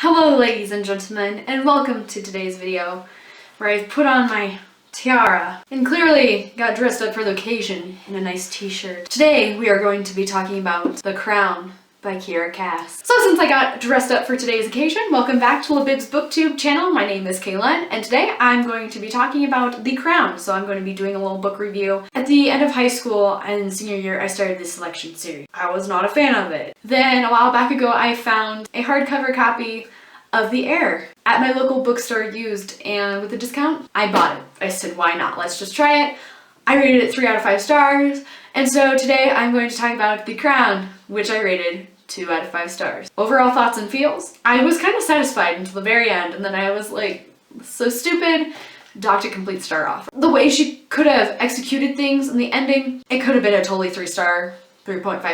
Hello ladies and gentlemen, and welcome to today's video where I've put on my tiara and clearly got dressed up for the occasion in a nice t-shirt. Today we are going to be talking about The Crown by Kiera. So since I got dressed up for today's occasion, welcome back to Libib's booktube channel. My name is Elin, and today I'm going to be talking about The Crown. So I'm going to be doing a little book review. At the end of high school and senior year, I started this selection series. I was not a fan of it. Then a while back ago, I found a hardcover copy of The Heir at my local bookstore used, and with a discount, I bought it. I said, why not? Let's just try it. I rated it 3 out of 5 stars, and so today I'm going to talk about The Crown, which I rated 2 out of 5 stars. Overall thoughts and feels? I was kind of satisfied until the very end, and then I was like, so stupid, docked a complete star off. The way she could have executed things in the ending, it could have been a totally 3.5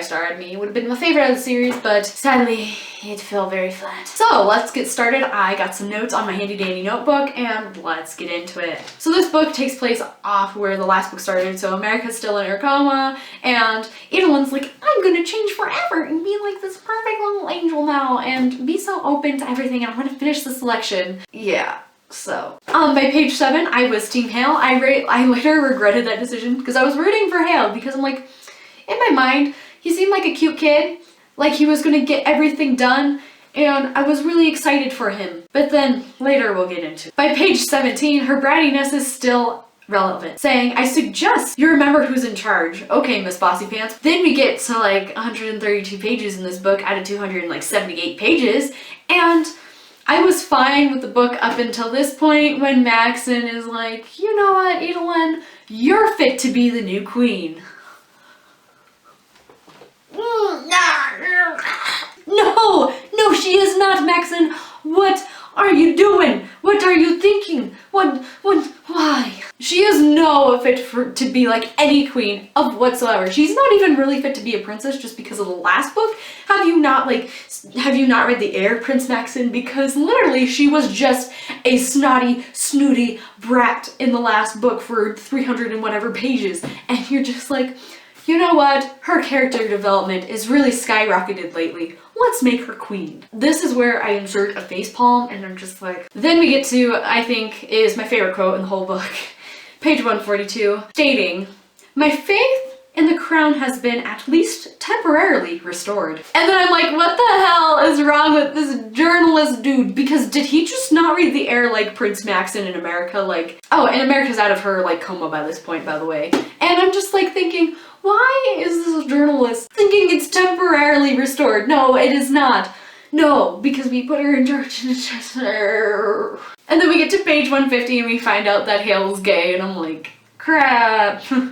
star out of me. It would have been my favorite of the series, but sadly, it fell very flat. So let's get started. I got some notes on my handy dandy notebook, and let's get into it. So this book takes place off where the last book started. So America's still in her coma, and Elin's like, I'm gonna change forever and be like this perfect little angel now and be so open to everything, and I'm gonna finish the selection. Yeah. So, by page 7, I was Team Hale. I later regretted that decision because I was rooting for Hale because I'm like, in my mind, he seemed like a cute kid, like he was gonna get everything done, and I was really excited for him. But then, later we'll get into it. By page 17, her brattiness is still relevant, saying, I suggest you remember who's in charge. Okay, Miss Bossy Pants. Then we get to like 132 pages in this book out of 278 pages, and I was fine with the book up until this point when Maxon is like, you know what, Elin, you're fit to be the new queen. No, she is not, Maxon. What are you doing? What are you thinking? Why? She is no fit to be like any queen of whatsoever. She's not even really fit to be a princess just because of the last book. Have you not read The Heir, Prince Maxon? Because literally she was just a snotty, snooty brat in the last book for 300 and whatever pages. And you're just like, you know what? Her character development is really skyrocketed lately. Let's make her queen. This is where I insert a facepalm, and I'm just like... Then we get to, I think, is my favorite quote in the whole book. Page 142, stating, my faith in the crown has been at least temporarily restored. And then I'm like, what the hell is wrong with this journalist dude? Because did he just not read The Heir like Prince Maxon in America? Like, oh, and America's out of her like coma by this point, by the way. And I'm just like thinking, why is this journalist thinking it's temporarily restored? No, it is not. No, because we put her in charge. And then we get to page 150 and we find out that Hale's gay, and I'm like, crap. I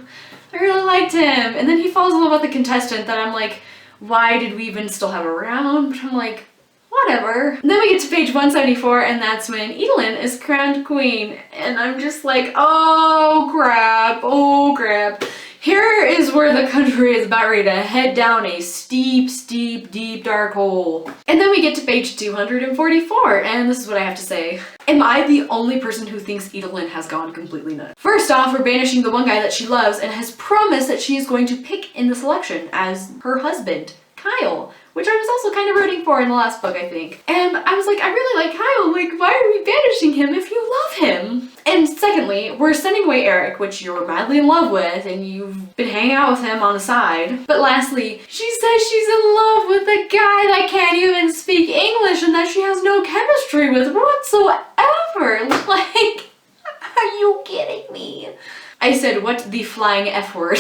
really liked him. And then he falls in love with the contestant that I'm like, why did we even still have around? But I'm like, whatever. And then we get to page 174, and that's when Elin is crowned queen. And I'm just like, oh crap. Here is where the country is about ready to head down a steep, deep, dark hole. And then we get to page 244, and this is what I have to say. Am I the only person who thinks Elin has gone completely nuts? First off, we're banishing the one guy that she loves and has promised that she is going to pick in the selection as her husband, Kyle, which I was also kind of rooting for in the last book, I think. And I was like, I really like Kyle, like, why are we banishing him if you love him? And secondly, we're sending away Eric, which you're madly in love with, and you've been hanging out with him on the side. But lastly, she says she's in love with a guy that can't even speak English and that she has no chemistry with whatsoever. Like, are you kidding me? I said, what the flying F word?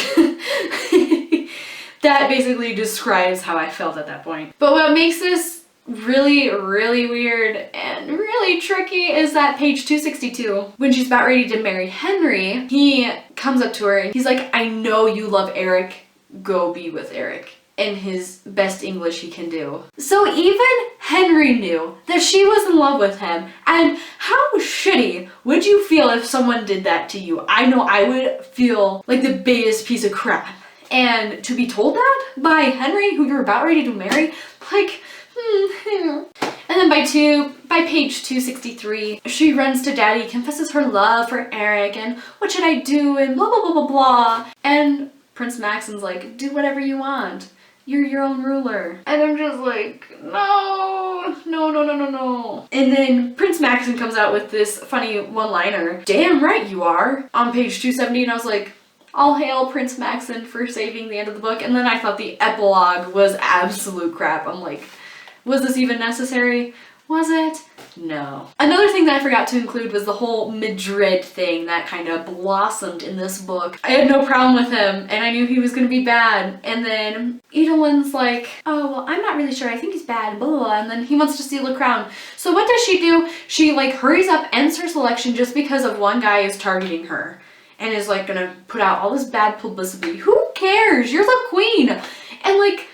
That basically describes how I felt at that point. But what makes this really weird and really tricky is that page 262, when she's about ready to marry Henry, he comes up to her and he's like, I know you love Eric, go be with Eric, in his best English he can do. So even Henry knew that she was in love with him, and how shitty would you feel if someone did that to you? I know I would feel like the biggest piece of crap. And to be told that by Henry, who you're about ready to marry, like, And then by page 263, she runs to Daddy, confesses her love for Eric, and what should I do, and blah blah blah blah blah. And Prince Maxon's like, do whatever you want. You're your own ruler. And I'm just like, no, no, no, no, no, no. And then Prince Maxon comes out with this funny one-liner. Damn right you are. On page 270, and I was like, all hail Prince Maxon for saving the end of the book. And then I thought the epilogue was absolute crap. I'm like, was this even necessary? Was it? No. Another thing that I forgot to include was the whole Madrid thing that kind of blossomed in this book. I had no problem with him, and I knew he was gonna be bad. And then Edelin's like, oh, well, I'm not really sure. I think he's bad, blah, blah, blah. And then he wants to steal the crown. So what does she do? She like hurries up, ends her selection just because of one guy is targeting her and is like gonna put out all this bad publicity. Who cares? You're the queen. And like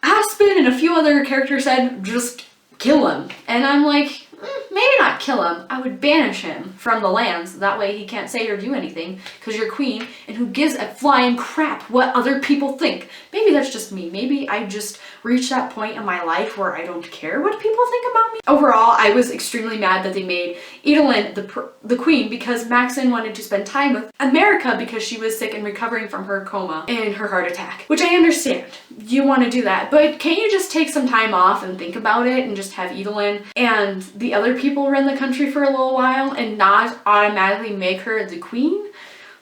Aspen and a few other characters said, just kill him. And I'm like, maybe not kill him. I would banish him from the lands. That way he can't say or do anything because you're queen, and who gives a flying crap what other people think. Maybe that's just me. Maybe I just reached that point in my life where I don't care what people think about me. Overall, I was extremely mad that they made Elin the queen because Maxon wanted to spend time with America because she was sick and recovering from her coma and her heart attack, which I understand. You want to do that, but can't you just take some time off and think about it and just have Elin and the other people run the country for a little while and not automatically make her the queen?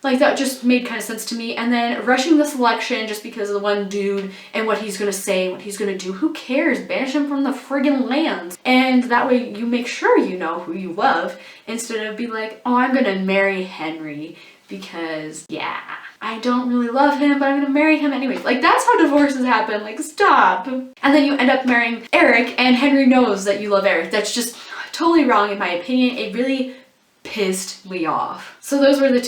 Like, that just made kind of sense to me. And then rushing the selection just because of the one dude and what he's gonna say, what he's gonna do. Who cares? Banish him from the friggin' lands. And that way you make sure you know who you love instead of be like, oh, I'm gonna marry Henry because, yeah, I don't really love him, but I'm gonna marry him anyways. Like, that's how divorces happen. Like, stop. And then you end up marrying Eric, and Henry knows that you love Eric. That's just totally wrong in my opinion. It really pissed me off. So those were the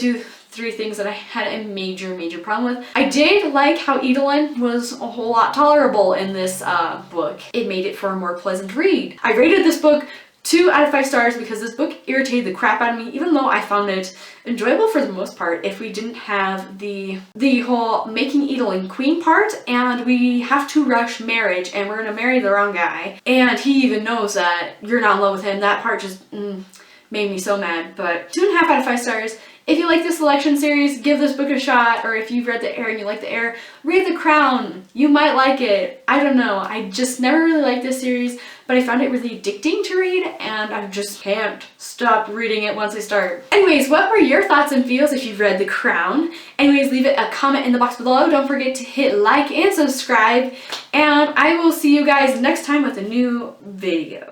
three things that I had a major problem with. I did like how Elin was a whole lot tolerable in this book. It made it for a more pleasant read. I rated this book 2 out of 5 stars because this book irritated the crap out of me, even though I found it enjoyable for the most part. If we didn't have the whole making Elin queen part, and we have to rush marriage and we're gonna marry the wrong guy, and he even knows that you're not in love with him, that part just made me so mad. But 2.5 out of 5 stars. If you like the selection series, give this book a shot, or if you've read The Heir and you like The Heir, read The Crown. You might like it. I don't know. I just never really liked this series, but I found it really addicting to read, and I just can't stop reading it once I start. Anyways, what were your thoughts and feels if you've read The Crown? Anyways, leave it a comment in the box below. Don't forget to hit like and subscribe, and I will see you guys next time with a new video.